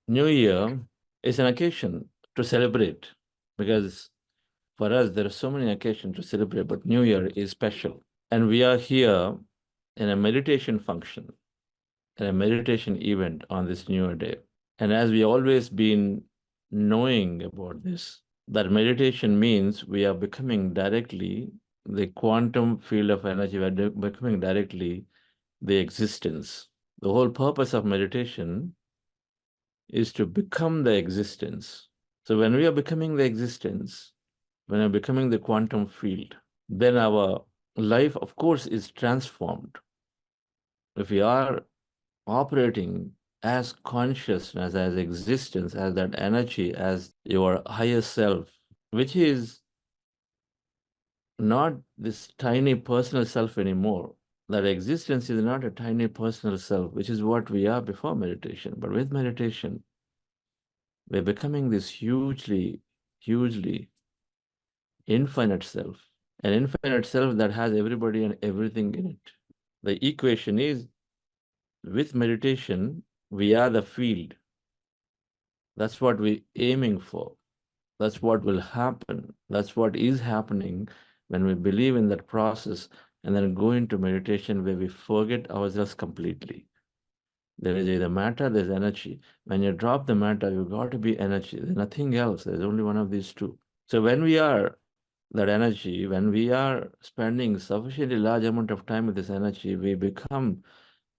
New Year is an occasion to celebrate because for us, there are so many occasions to celebrate, but New Year is special. And we are here in a meditation function, in a meditation event on this New Year day. And as we always been knowing about this, that meditation means we are becoming directly the quantum field of energy, we are becoming directly the existence. The whole purpose of meditation is to become the existence. So when we are becoming the existence, when we're becoming the quantum field, then our life, of course, is transformed. If we are operating as consciousness, as existence, as that energy, as your higher self, which is not this tiny personal self anymore. That existence is not a tiny personal self, which is what we are before meditation. But with meditation, we're becoming this hugely, hugely infinite self, an infinite self that has everybody and everything in it. The equation is with meditation, we are the field. That's what we're aiming for. That's what will happen. That's what is happening when we believe in that process and then go into meditation where we forget ourselves completely. There is either matter, there's energy. When you drop the matter, you've got to be energy. There's nothing else. There's only one of these two. So when we are that energy, when we are spending sufficiently large amount of time with this energy, we become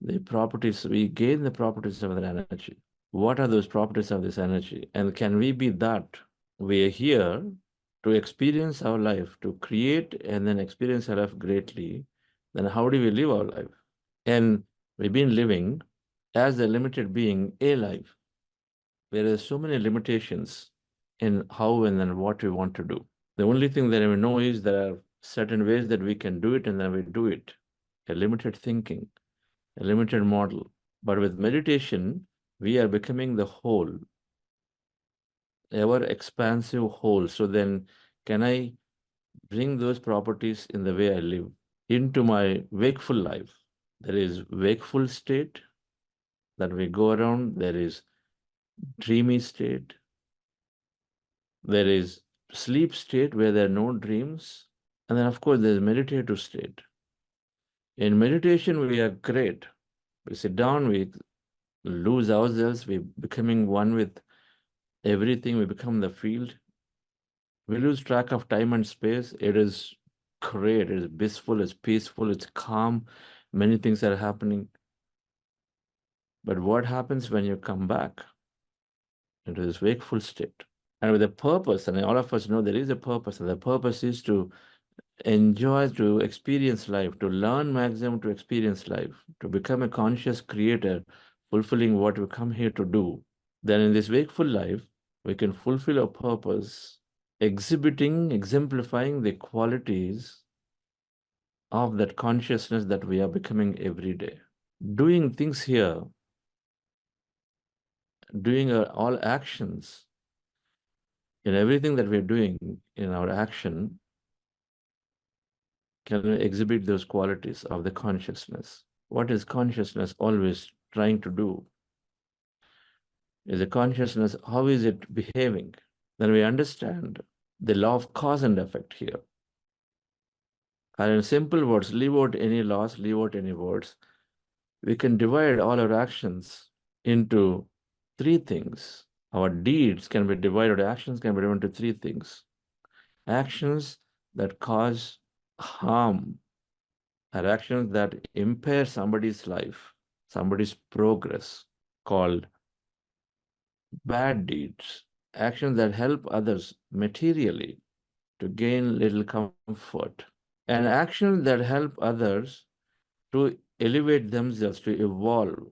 the properties, we gain the properties of that energy. What are those properties of this energy? And can we be that? We are here to experience our life, to create and then experience our life greatly. Then how do we live our life? And we've been living as a limited being, a life, where there's so many limitations in how and then what we want to do. The only thing that we know is there are certain ways that we can do it and then we do it. A limited thinking, a limited model. But with meditation, we are becoming the whole, ever expansive whole. So then, can I bring those properties in the way I live into my wakeful life? There is wakeful state that we go around. There is dreamy state. There is sleep state where there are no dreams. And then, of course, there's meditative state. In meditation, we are great. We sit down, we lose ourselves, we're becoming one with everything, we become the field. We lose track of time and space. It is great, it is blissful, it's peaceful, it's calm. Many things are happening. But what happens when you come back into this wakeful state? And with a purpose, and all of us know there is a purpose, and the purpose is to enjoy, to experience life, to learn maximum to experience life, to become a conscious creator, fulfilling what we come here to do. Then in this wakeful life, we can fulfill our purpose, exhibiting, exemplifying the qualities of that consciousness that we are becoming every day. Doing things here, doing all actions, in everything that we're doing in our action, can exhibit those qualities of the consciousness. What is consciousness always trying to do? Is the consciousness, how is it behaving? Then we understand the law of cause and effect here. And in simple words, leave out any laws, leave out any words. We can divide all our actions into three things. Our deeds can be divided, actions can be divided into three things. Actions that cause harm are actions that impair somebody's life, somebody's progress, called bad deeds. Actions that help others materially to gain little comfort. And actions that help others to elevate themselves, to evolve,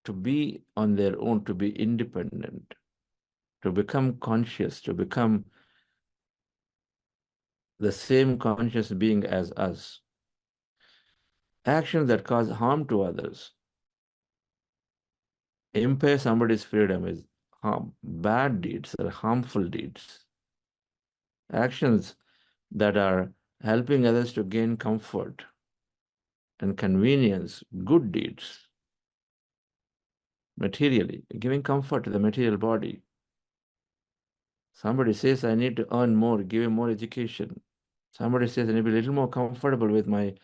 to be on their own, to be independent, to become conscious, to become the same conscious being as us. Actions that cause harm to others, impair somebody's freedom, is harm. Bad deeds are harmful deeds. Actions that are helping others to gain comfort and convenience, good deeds. materially, giving comfort to the material body. Somebody says, I need to earn more, give him more education. Somebody says, I need to be a little more comfortable with my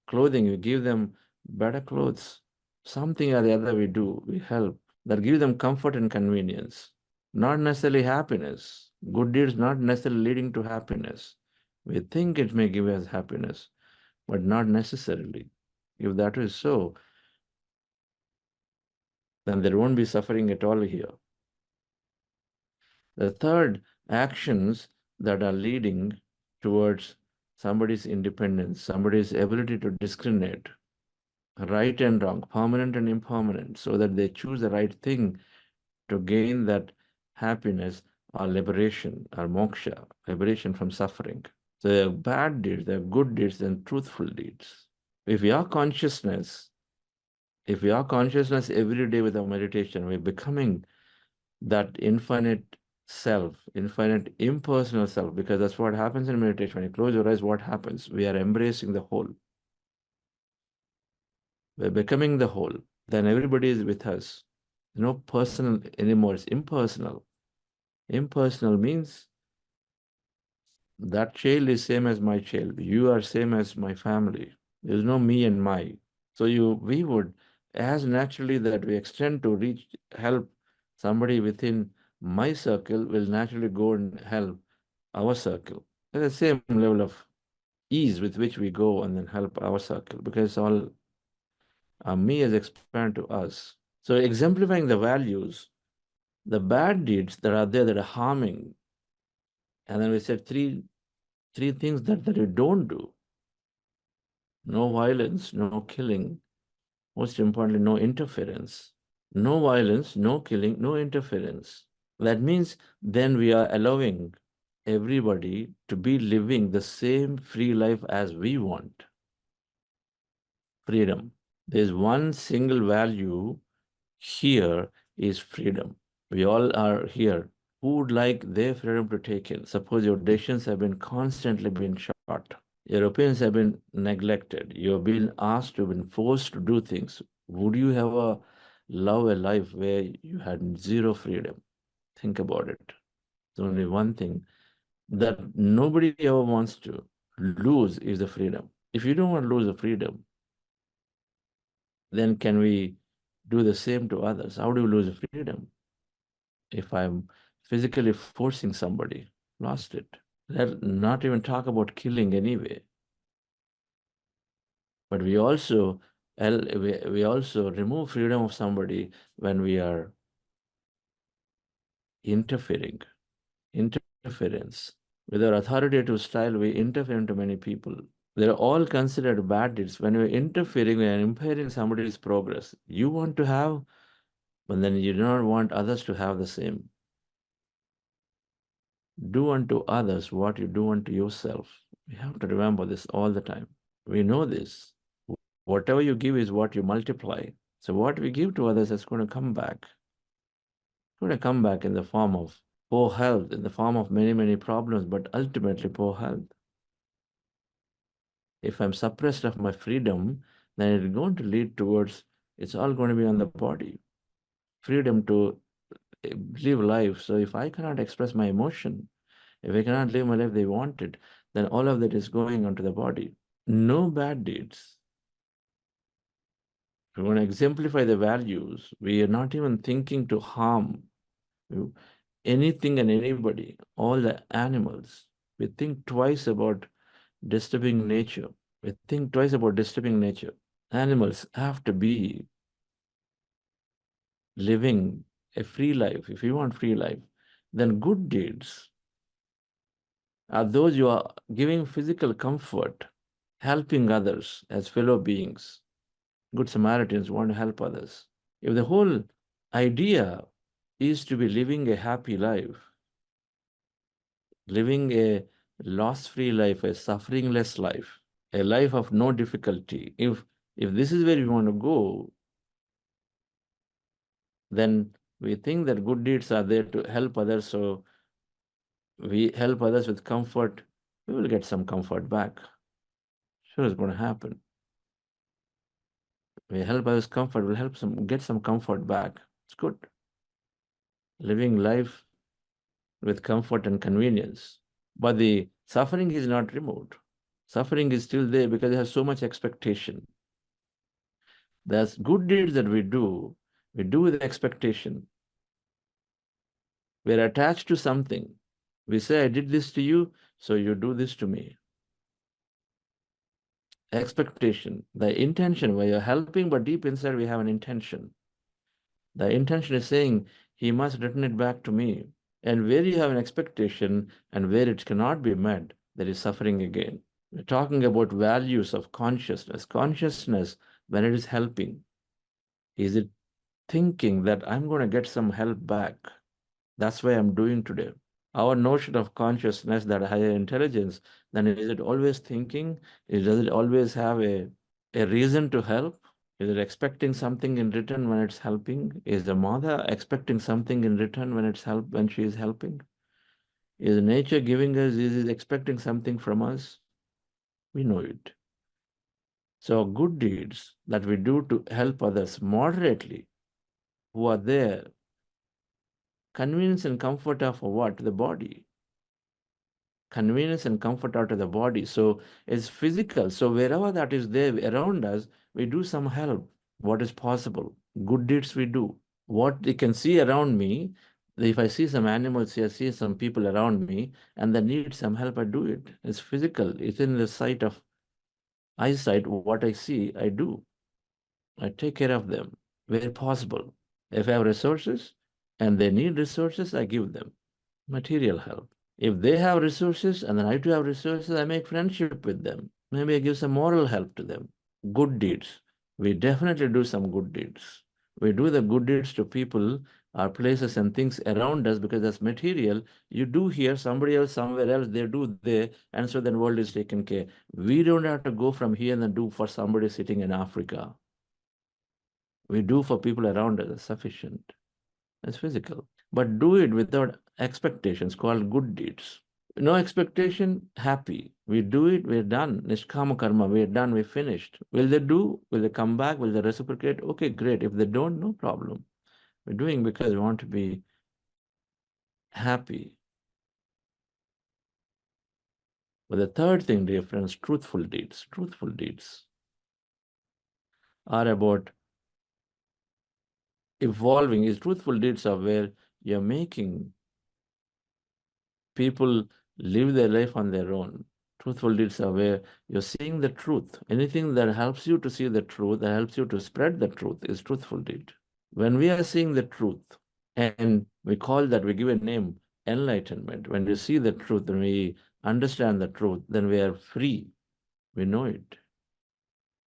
clothing. You give them better clothes. Something or the other we do, we help. That give them comfort and convenience. Not necessarily happiness. Good deeds not necessarily leading to happiness. We think it may give us happiness, but not necessarily. If that is so, then there won't be suffering at all here. The third, actions that are leading towards somebody's independence, somebody's ability to discriminate right and wrong, permanent and impermanent, so that they choose the right thing to gain that happiness or liberation or moksha, liberation from suffering. So there are bad deeds, there are good deeds, and truthful deeds. If we are consciousness, if we are consciousness every day with our meditation, we're becoming that infinite self, infinite impersonal self, because that's what happens in meditation. When you close your eyes, what happens? We are embracing the whole. We're becoming the whole. Then everybody is with us. No personal anymore. It's impersonal. Impersonal means that child is same as my child. You are same as my family. There's no me and my. So we would, as naturally that we extend to reach, help somebody within my circle will naturally go and help our circle. At the same level of ease with which we go and then help our circle, because all me has expanded to us. So exemplifying the values, the bad deeds that are there that are harming, and then we said three things that you don't do. No violence, no killing. Most importantly, no interference. No violence, no killing, no interference. That means then we are allowing everybody to be living the same free life as we want. Freedom. There's one single value here is freedom. We all are here. Who would like their freedom to take in? Suppose your decisions have been constantly been shot. Your opinions have been neglected. You've been asked, you've been forced to do things. Would you have love a life where you had zero freedom? Think about it. There's only one thing that nobody ever wants to lose is the freedom. If you don't want to lose the freedom, then can we do the same to others? How do you lose the freedom? If I'm physically forcing somebody, lost it. Let not even talk about killing anyway. But we also remove freedom of somebody when we are interfering, interference. With our authoritative style, we interfere into many people. They're all considered bad deeds. When we're interfering, we are impairing somebody's progress. You want to have, but then you do not want others to have the same. Do unto others what you do unto yourself. We have to remember this all the time. We know this. Whatever you give is what you multiply. So what we give to others is going to come back. It's going to come back in the form of poor health, in the form of many, many problems, but ultimately poor health. If I'm suppressed of my freedom, then it's going to lead towards, it's all going to be on the body. Freedom to live life. So if I cannot express my emotion, if I cannot live my life they wanted, then all of that is going onto the body. No bad deeds. If we want to exemplify the values, we are not even thinking to harm anything and anybody, all the animals. We think twice about disturbing nature. We think twice about disturbing nature. Animals have to be living a free life. If you want free life, then good deeds are those you are giving physical comfort, helping others as fellow beings. Good Samaritans want to help others. If the whole idea is to be living a happy life, living a loss-free life, a suffering-less life, a life of no difficulty, if this is where we want to go, then we think that good deeds are there to help others, so we help others with comfort, we will get some comfort back. Sure, it's going to happen. We help others comfort, we'll get some comfort back. It's good. Living life with comfort and convenience. But the suffering is not removed. Suffering is still there because it has so much expectation. There's good deeds that we do with expectation. We're attached to something. We say, I did this to you, so you do this to me. Expectation, the intention, where you're helping, but deep inside we have an intention. The intention is saying, he must return it back to me. And where you have an expectation and where it cannot be met, there is suffering again. We're talking about values of consciousness. Consciousness, when it is helping, is it thinking that I'm going to get some help back? That's why I'm doing today. Our notion of consciousness, that higher intelligence, then is it always thinking? Does it always have a reason to help? Is it expecting something in return when it's helping? Is the mother expecting something in return when she is helping? Is nature giving us, is it expecting something from us? We know it. So good deeds that we do to help others moderately who are there, convenience and comfort of what? The body. Convenience and comfort out of the body. So it's physical. So wherever that is there around us, we do some help. What is possible? Good deeds we do. What you can see around me, if I see some animals here, see some people around me, and they need some help, I do it. It's physical. It's in the sight of eyesight. What I see, I do. I take care of them where possible. If I have resources and they need resources, I give them material help. If they have resources and then I too have resources, I make friendship with them. Maybe I give some moral help to them. Good deeds. We definitely do some good deeds. We do the good deeds to people, our places and things around us because that's material. You do here, somebody else somewhere else, they do there, and so then world is taken care. We don't have to go from here and then do for somebody sitting in Africa. We do for people around us is sufficient. It's physical. But do it without expectations, called good deeds. No expectation, happy. We do it, we're done. Nishkama karma, we're done, we finished. Will they do? Will they come back? Will they reciprocate? Okay, great. If they don't, no problem. We're doing because we want to be happy. But the third thing, dear friends, truthful deeds. Truthful deeds are about evolving. Is truthful deeds are where you're making people live their life on their own. Truthful deeds are where you're seeing the truth. Anything that helps you to see the truth, that helps you to spread the truth, is truthful deed. When we are seeing the truth, and we call that, we give a name, enlightenment. When we see the truth and we understand the truth, then we are free. We know it.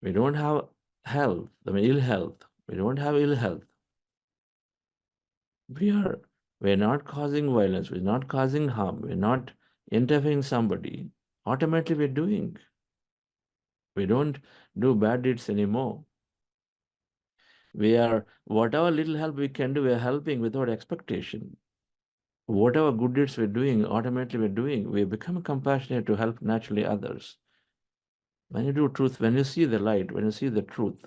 We don't have health, ill health. We don't have ill health. We're not causing violence, we're not causing harm, we're not interfering somebody. Automatically we're doing. We don't do bad deeds anymore. We are, whatever little help we can do, we're helping without expectation. Whatever good deeds we're doing, automatically we're doing. We become compassionate to help naturally others. When you do truth, when you see the light, when you see the truth,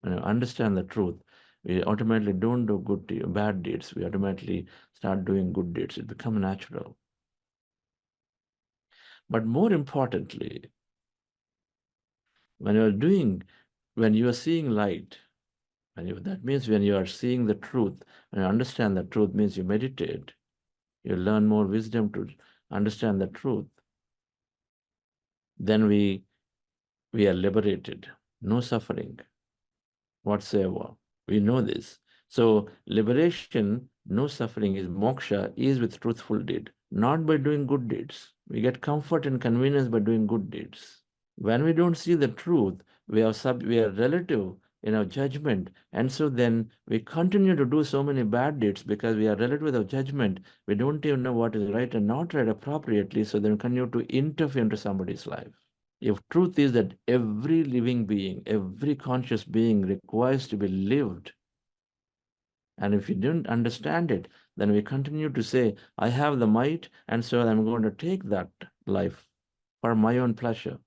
when you understand the truth, we automatically don't do bad deeds. We automatically start doing good deeds. It becomes natural. But more importantly, when you are seeing light, that means when you are seeing the truth, when you understand the truth, means you meditate, you learn more wisdom to understand the truth. Then we are liberated, no suffering whatsoever. We know this. So liberation, no suffering, is moksha, is with truthful deed, not by doing good deeds. We get comfort and convenience by doing good deeds. When we don't see the truth, we are relative in our judgment, and so then we continue to do so many bad deeds because we are relative with our judgment. We don't even know what is right and not right appropriately, so then we continue to interfere into somebody's life. If truth is that every living being, every conscious being requires to be lived, and if you don't understand it, then we continue to say, I have the might, and so I'm going to take that life for my own pleasure.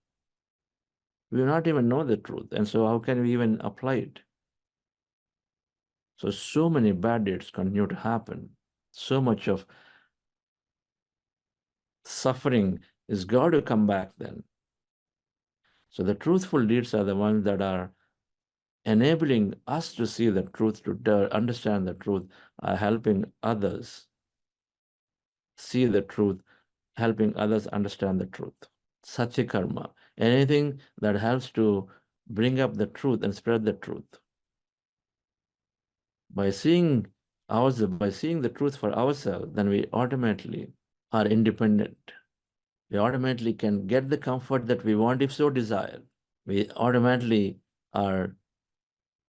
We do not even know the truth, and so how can we even apply it? So many bad deeds continue to happen. So much of suffering is got to come back then. So the truthful deeds are the ones that are enabling us to see the truth, to understand the truth, are helping others see the truth, helping others understand the truth. Satyakarma, anything that helps to bring up the truth and spread the truth. By seeing by seeing the truth for ourselves, then we automatically are independent. We automatically can get the comfort that we want if so desire. We automatically are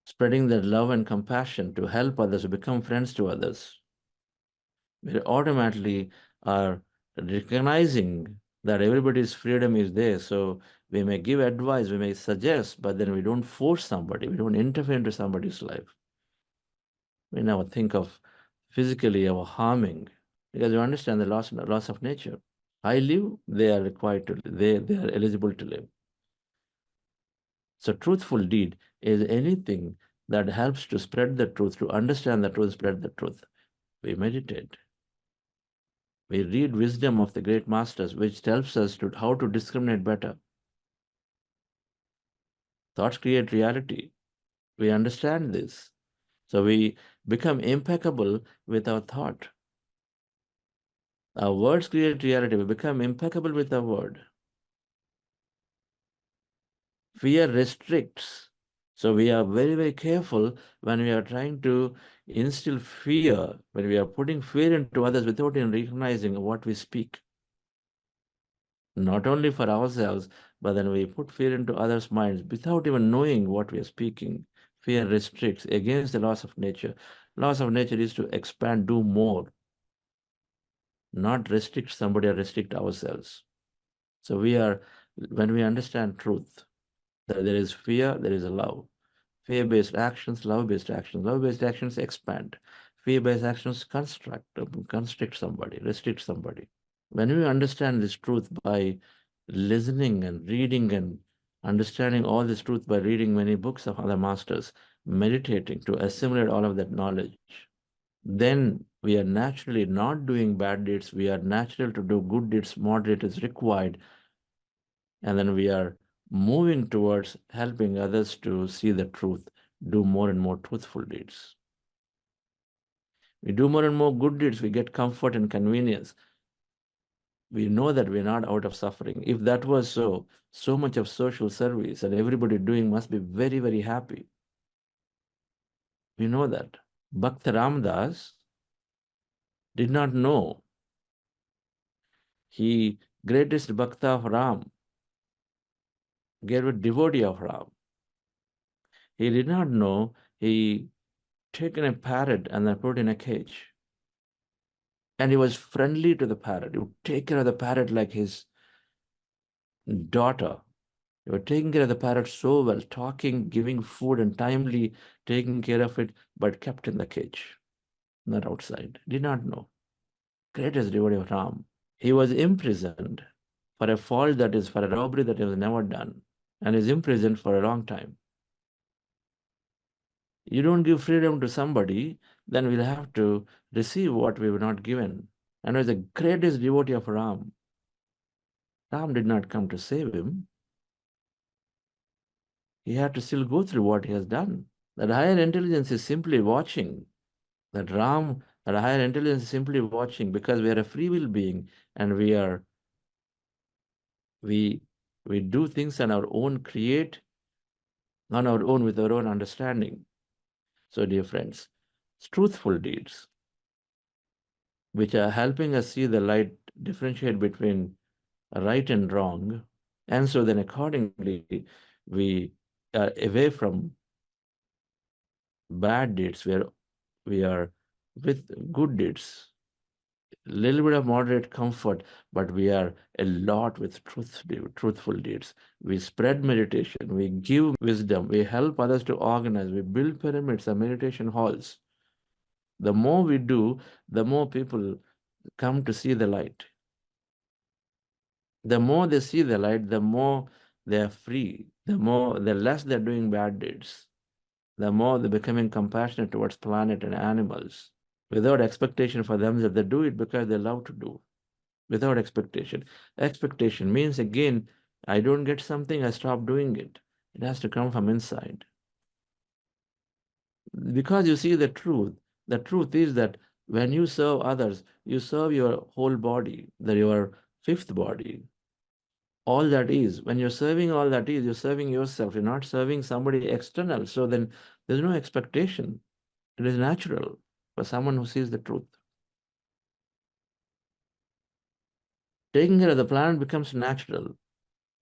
spreading the love and compassion to help others, to become friends to others. We automatically are recognizing that everybody's freedom is there. So we may give advice, we may suggest, but then we don't force somebody, we don't interfere into somebody's life. We never think of physically or harming because we understand the loss of nature. I live, they are required to live, they are eligible to live. So truthful deed is anything that helps to spread the truth, to understand the truth, spread the truth. We meditate. We read wisdom of the great masters, which tells us how to discriminate better. Thoughts create reality. We understand this. So we become impeccable with our thought. Our words create reality. We become impeccable with our word. Fear restricts. So we are very, very careful when we are trying to instill fear, when we are putting fear into others without even recognizing what we speak. Not only for ourselves, but then we put fear into others' minds without even knowing what we are speaking. Fear restricts against the laws of nature. Laws of nature is to expand, do more, not restrict somebody or restrict ourselves. So when we understand truth, that there is fear, there is a love. Fear-based actions, love-based actions. Love-based actions expand. Fear-based actions constrict somebody, restrict somebody. When we understand this truth by listening and reading and understanding all this truth by reading many books of other masters, meditating to assimilate all of that knowledge, then we are naturally not doing bad deeds. We are natural to do good deeds. Moderate is required. And then we are moving towards helping others to see the truth, do more and more truthful deeds. We do more and more good deeds, we get comfort and convenience. We know that we're not out of suffering. If that was so, so much of social service and everybody doing must be very, very happy. We know that. Bhakta Ramdas did not know. He, greatest Bhakta of Ram, gave a devotee of Ram. He did not know he taken a parrot and then put in a cage. And he was friendly to the parrot. He would take care of the parrot like his daughter. He was taking care of the parrot so well, talking, giving food, and timely taking care of it, but kept in the cage, not outside. Did not know. Greatest devotee of Ram. He was imprisoned for a fault that is for a robbery that he was never done, and is imprisoned for a long time. You don't give freedom to somebody, then we'll have to receive what we were not given. And was the greatest devotee of Ram. Ram did not come to save him. He had to still go through what he has done. That higher intelligence is simply watching. That higher intelligence is simply watching because we are a free will being and we we do things on our own, create on our own with our own understanding. So, dear friends, truthful deeds, which are helping us see the light, differentiate between right and wrong, and so then accordingly we are away from bad deeds where we are with good deeds, a little bit of moderate comfort, but we are a lot with truthful deeds. We spread meditation, we give wisdom, we help others to organize, we build pyramids and meditation halls. The more we do, the more people come to see the light. The more they see the light, the more they are free, the less they're doing bad deeds. the more they're becoming compassionate towards planet and animals, without expectation for them that they do it because they love to do, without expectation. Expectation means again, I don't get something, I stop doing it. It has to come from inside. Because you see the truth. The truth is that when you serve others, you serve your whole body, that your fifth body. All that is, when you're serving all that is, you're serving yourself. You're not serving somebody external. So then there's no expectation. It is natural for someone who sees the truth. Taking care of the planet becomes natural.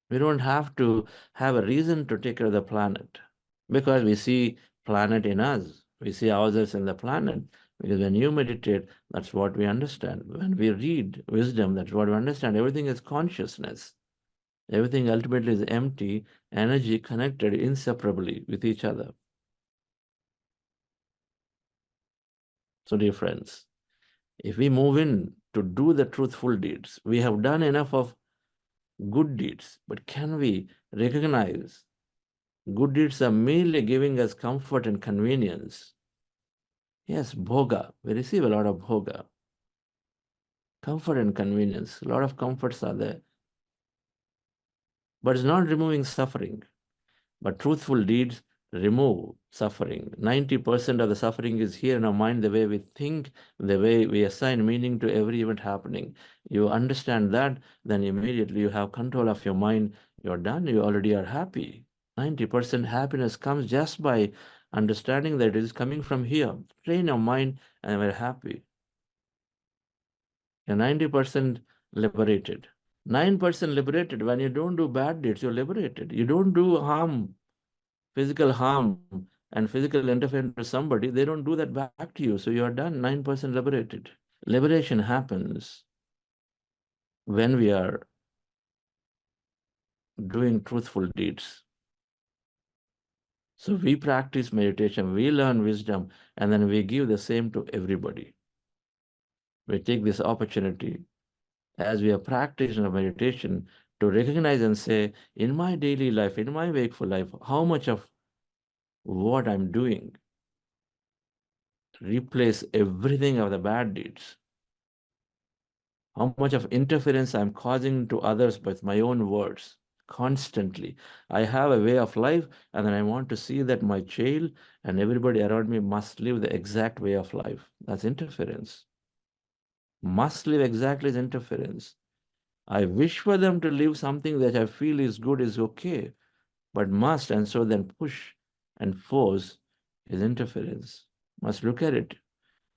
We don't have to have a reason to take care of the planet because we see planet in us. We see ourselves in the planet. Because when you meditate, that's what we understand. When we read wisdom, that's what we understand. Everything is consciousness. Everything ultimately is empty, energy connected inseparably with each other. So, dear friends, if we move in to do the truthful deeds, we have done enough of good deeds, but can we recognize good deeds are merely giving us comfort and convenience? Yes, bhoga. We receive a lot of bhoga. Comfort and convenience. A lot of comforts are there. But it's not removing suffering. But truthful deeds remove suffering. 90% of the suffering is here in our mind, the way we think, the way we assign meaning to every event happening. You understand that, then immediately you have control of your mind. You're done. You already are happy. 90% happiness comes just by understanding that it is coming from here. Train your mind and we're happy. You're 90% liberated. 9% liberated. When you don't do bad deeds, you're liberated. You don't do harm, physical harm and physical interference to somebody, they don't do that back to you. So you are done, 9% liberated. Liberation happens when we are doing truthful deeds. So we practice meditation, we learn wisdom, and then we give the same to everybody. We take this opportunity as we are practicing meditation to recognize and say, in my daily life, in my wakeful life, how much of what I'm doing replace everything of the bad deeds. How much of interference I'm causing to others with my own words constantly. I have a way of life, and then I want to see that my child and everybody around me must live the exact way of life. That's interference. Must live exactly is interference. I wish for them to live something that I feel is good, is okay, but must, and so then push and force is interference. Must look at it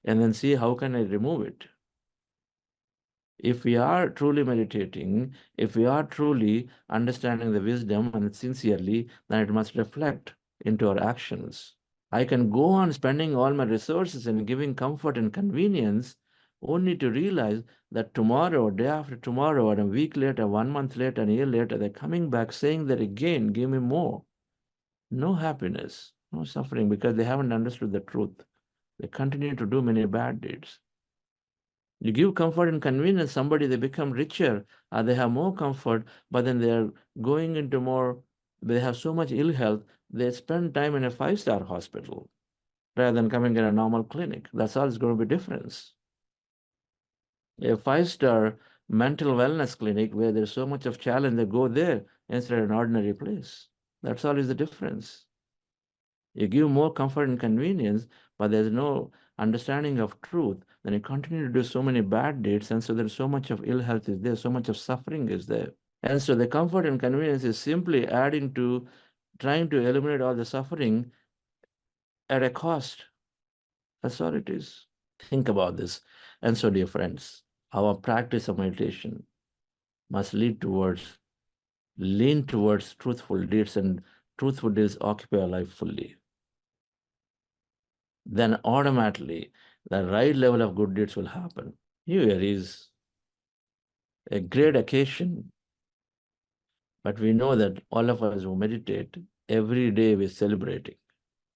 and then see how can I remove it. If we are truly meditating, if we are truly understanding the wisdom and sincerely, then it must reflect into our actions. I can go on spending all my resources and giving comfort and convenience only to realize that tomorrow, day after tomorrow, or a week later, 1 month later, a year later, they're coming back saying that again, give me more. No happiness, no suffering, because they haven't understood the truth. They continue to do many bad deeds. You give comfort and convenience somebody, they become richer, they have more comfort, but then they're going into more, they have so much ill health, they spend time in a five-star hospital rather than coming in a normal clinic. That's all is going to be difference. A five-star mental wellness clinic where there's so much of challenge, they go there instead of an ordinary place. That's all is the difference. You give more comfort and convenience, but there's no understanding of truth, then you continue to do so many bad deeds, and so there's so much of ill health is there, so much of suffering is there. And so the comfort and convenience is simply adding to trying to eliminate all the suffering at a cost. That's all it is. Think about this. And so, dear friends, our practice of meditation must lean towards truthful deeds, and truthful deeds occupy our life fully. Then automatically the right level of good deeds will happen. New Year is a great occasion, but we know that all of us who meditate, every day we're celebrating.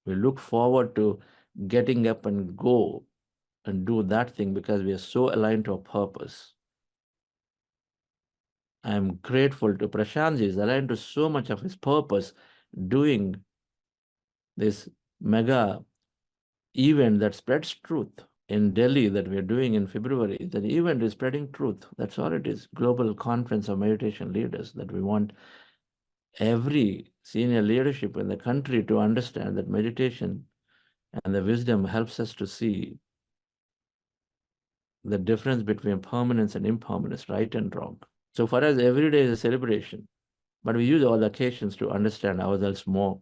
We look forward to getting up and go and do that thing because we are so aligned to our purpose. I'm grateful to Prashantji, is aligned to so much of his purpose doing this mega event that spreads truth in Delhi that we are doing in February. That event is spreading truth. That's all it is. Global Conference of Meditation Leaders that we want every senior leadership in the country to understand that meditation and the wisdom helps us to see the difference between permanence and impermanence, right and wrong. So for us, every day is a celebration, but we use all occasions to understand ourselves more